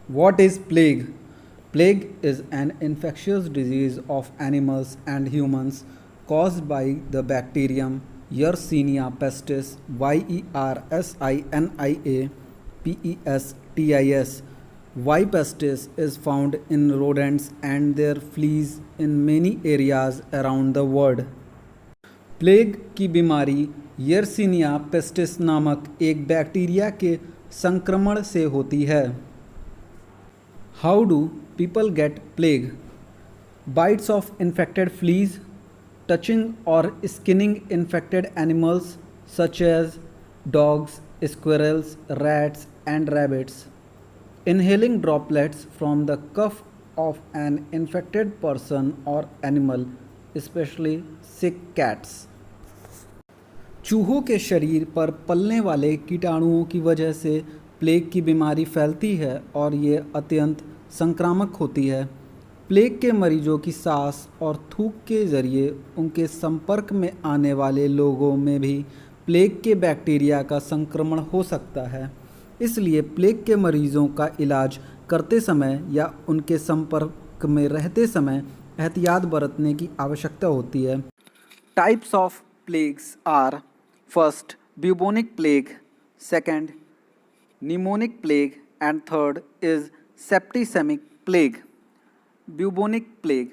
What is plague? Plague is an infectious disease of animals and humans caused by the bacterium Yersinia pestis, Yersinia pestis. Y pestis is found in rodents and their fleas in many areas around the world. Plague की बीमारी Yersinia pestis नामक एक bacteria के संक्रमण से होती है। How do people get plague? Bites of infected fleas, touching or skinning infected animals such as dogs, squirrels, rats, and rabbits. Inhaling droplets from the cough of an infected person or animal, especially sick cats. चूहों के शरीर पर पलने वाले कीटाणुओं की वजह से plague की बीमारी फैलती है और ये अत्यंत संक्रामक होती है। प्लेग के मरीजों की सांस और थूक के ज़रिए उनके संपर्क में आने वाले लोगों में भी प्लेग के बैक्टीरिया का संक्रमण हो सकता है। इसलिए प्लेग के मरीजों का इलाज करते समय या उनके संपर्क में रहते समय एहतियात बरतने की आवश्यकता होती है। Types of plagues are: first, bubonic plague; second, pneumonic plague; and third is septicemic plague. Bubonic plague.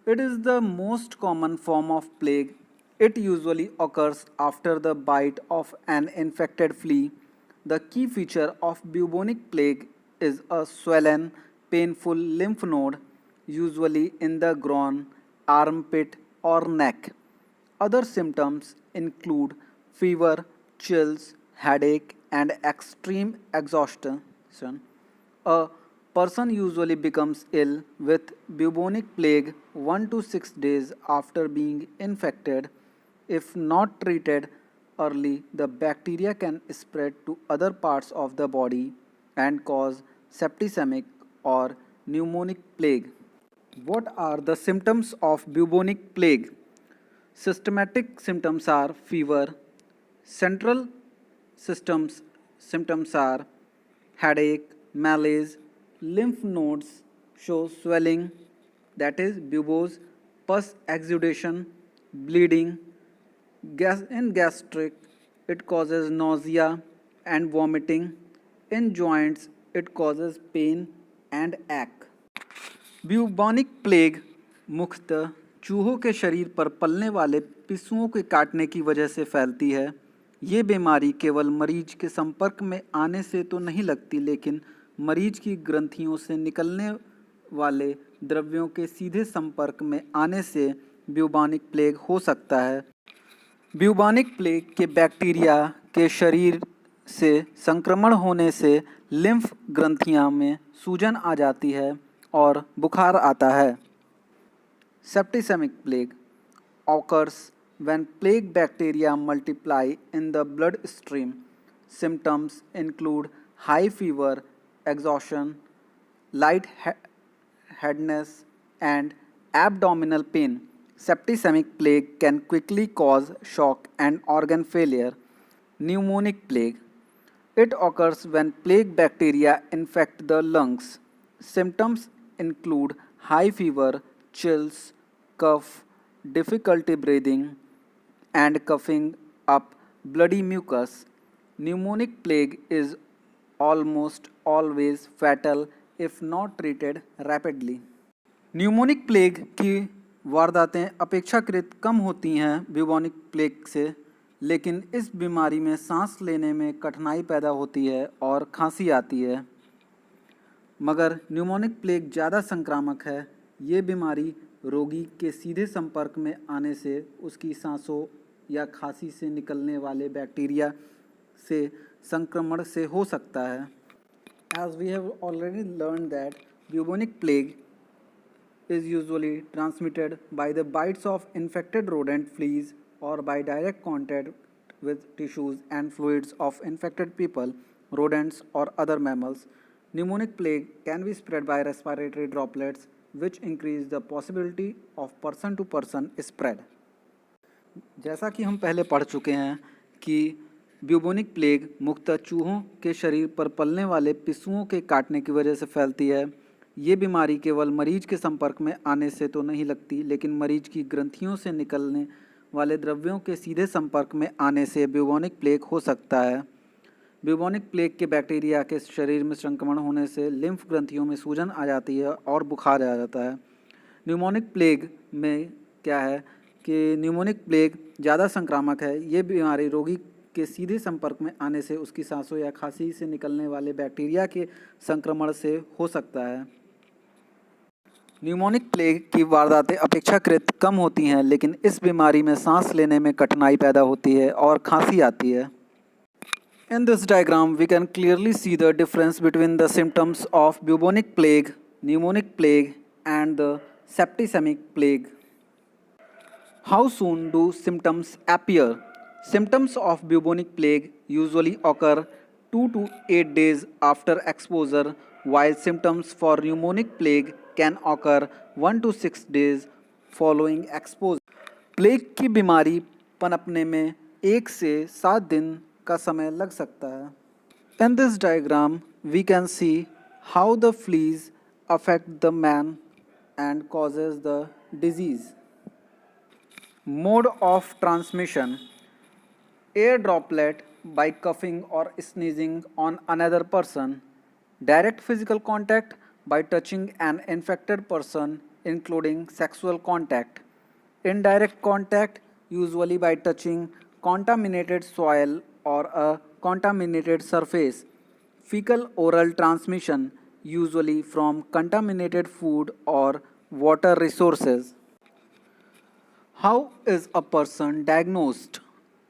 It is the most common form of plague. It usually occurs after the bite of an infected flea. The key feature of bubonic plague is a swollen, painful lymph node, usually in the groin, armpit, or neck. Other symptoms include fever, chills, headache, and extreme exhaustion. A person usually becomes ill with bubonic plague 1 to 6 days after being infected. If not treated early, the bacteria can spread to other parts of the body and cause septicemic or pneumonic plague. What are the symptoms of bubonic plague? Systematic symptoms are fever. Central symptoms are headache, malaise, lymph nodes show swelling, that is buboes, pus exudation, bleeding. In gastric, it causes nausea and vomiting. In joints, it causes pain and ache. Bubonic plague मुख्यतः चूहों के शरीर पर पलने वाले पिस्सुओं के काटने की वजह से फैलती है। ये बीमारी केवल मरीज के संपर्क में आने से तो नहीं लगती, लेकिन मरीज की ग्रंथियों से निकलने वाले द्रव्यों के सीधे संपर्क में आने से ब्यूबॉनिक प्लेग हो सकता है। ब्यूबॉनिक प्लेग के बैक्टीरिया के शरीर से संक्रमण होने से लिम्फ ग्रंथियां में सूजन आ जाती है और बुखार आता है। Septicemic plague occurs when plague bacteria multiply in the bloodstream. Symptoms include high fever, exhaustion, lightheadedness, and abdominal pain. Septicemic plague can quickly cause shock and organ failure. Pneumonic plague. It occurs when plague bacteria infect the lungs. Symptoms include high fever, chills, cough, difficulty breathing, and coughing up bloody mucus. Pneumonic plague is almost always fatal if not treated rapidly. Pneumonic plague की वारदातें अपेक्षाकृत कम होती हैं bubonic plague से, लेकिन इस बीमारी में सांस लेने में कठिनाई पैदा होती है और खांसी आती है। मगर न्यूमोनिक प्लेग ज़्यादा संक्रामक है। ये बीमारी रोगी के सीधे संपर्क में आने से उसकी सांसों या खांसी से निकलने वाले बैक्टीरिया से संक्रमण से हो सकता है। As we have already learned that bubonic plague is usually transmitted by the bites of infected rodent fleas or by direct contact with tissues and fluids of infected people, rodents, or other mammals. Pneumonic plague can be spread by respiratory droplets, which increase the possibility of person to person spread. जैसा कि हम पहले पढ़ चुके हैं कि bubonic plague मुख्यतः चूहों के शरीर पर पलने वाले पिस्सुओं के काटने की वजह से फैलती है। ये बीमारी केवल मरीज के संपर्क में आने से तो नहीं लगती, लेकिन मरीज की ग्रंथियों से निकलने वाले द्रव्यों के सीधे संपर्क में आने से ब्यूबोनिक प्लेग हो सकता है। ब्यूबोनिक प्लेग के बैक्टीरिया के शरीर में संक्रमण होने से लिम्फ ग्रंथियों में सूजन आ जाती है और बुखार आ जाता है। न्यूमोनिक प्लेग में क्या है कि न्यूमोनिक प्लेग ज़्यादा संक्रामक है। ये बीमारी रोगी के सीधे संपर्क में आने से उसकी सांसों या खांसी से निकलने वाले बैक्टीरिया के संक्रमण से हो सकता है। न्यूमोनिक प्लेग की वारदातें अपेक्षाकृत कम होती हैं, लेकिन इस बीमारी में सांस लेने में कठिनाई पैदा होती है और खांसी आती है। In this diagram, we can clearly see the difference between the symptoms of bubonic plague, pneumonic plague, and the septicemic plague. How soon do symptoms appear? Symptoms of bubonic plague usually occur 2 to 8 days after exposure, while symptoms for pneumonic plague can occur 1 to 6 days following exposure. Plague की बीमारी पनपने में 1 से 7 दिन का समय लग सकता है। In this diagram, we can see how the fleas affect the man and causes the disease. Mode of transmission: air droplet by coughing or sneezing on another person, direct physical contact by touching an infected person including sexual contact, indirect contact usually by touching contaminated soil or a contaminated surface, fecal oral transmission usually from contaminated food or water resources. How is a person diagnosed?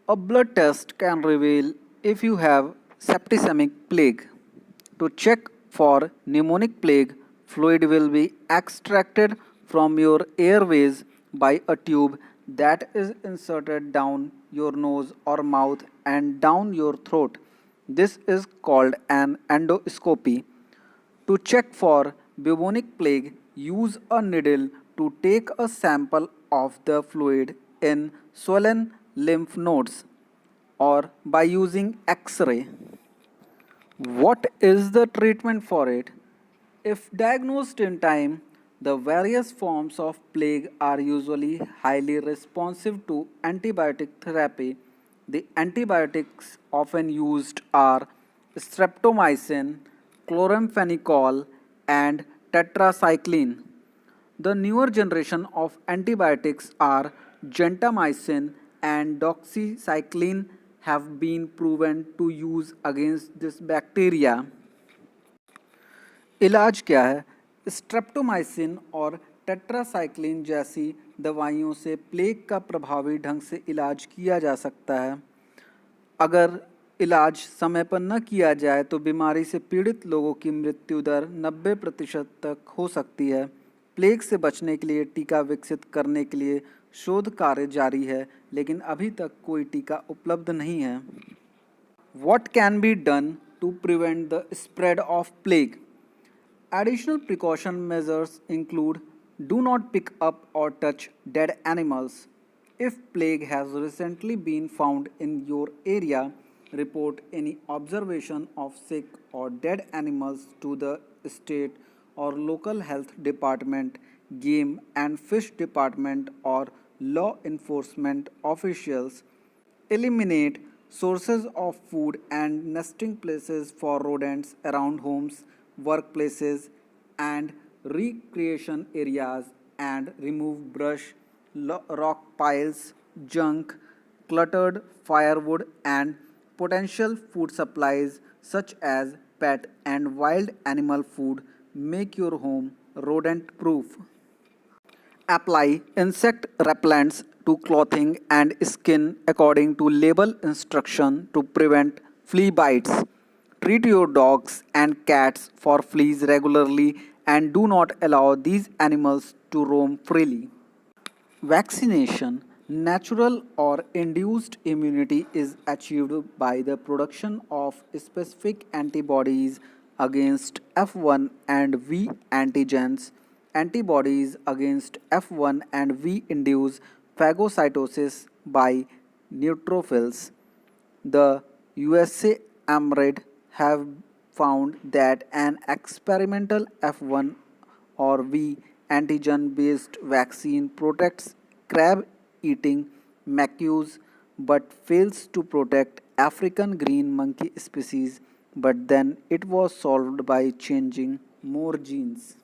A blood test can reveal if you have septicemic plague. To check for pneumonic plague, fluid will be extracted from your airways by a tube that is inserted down your nose or mouth and down your throat. This is called an endoscopy. To check for bubonic plague, use a needle to take a sample of the fluid in swollen lymph nodes or by using X-ray. What is the treatment for it? If diagnosed in time, the various forms of plague are usually highly responsive to antibiotic therapy. The antibiotics often used are streptomycin, chloramphenicol, and tetracycline. The newer generation of antibiotics are gentamicin and doxycycline have been proven to use against this bacteria. इलाज क्या है? Streptomycin और tetracycline जैसी दवाइयों से plague का प्रभावी ढंग से इलाज किया जा सकता है। अगर इलाज समय पर न किया जाए तो बीमारी से पीड़ित लोगों की मृत्यु दर 90% तक हो सकती है। प्लेग से बचने के लिए टीका विकसित करने के लिए शोध कार्य जारी है, लेकिन अभी तक कोई टीका उपलब्ध नहीं है। What can be done to prevent the spread of plague? Additional precaution measures include: do not pick up or touch dead animals. If plague has recently been found in your area, report any observation of sick or dead animals to the state or local health department, game and fish department, or law enforcement officials. Eliminate sources of food and nesting places for rodents around homes, workplaces, and recreation areas, and remove brush, rock piles, junk, cluttered firewood, and potential food supplies such as pet and wild animal food. Make your home rodent proof. Apply insect repellents to clothing and skin according to label instruction to prevent flea bites. Treat your dogs and cats for fleas regularly and do not allow these animals to roam freely. Vaccination, natural or induced immunity, is achieved by the production of specific antibodies against F1 and V antigens. Antibodies against F1 and V induce phagocytosis by neutrophils. The USA AMRID have found that an experimental F1 or V antigen based vaccine protects crab eating macaques but fails to protect African green monkey species, but then it was solved by changing more genes.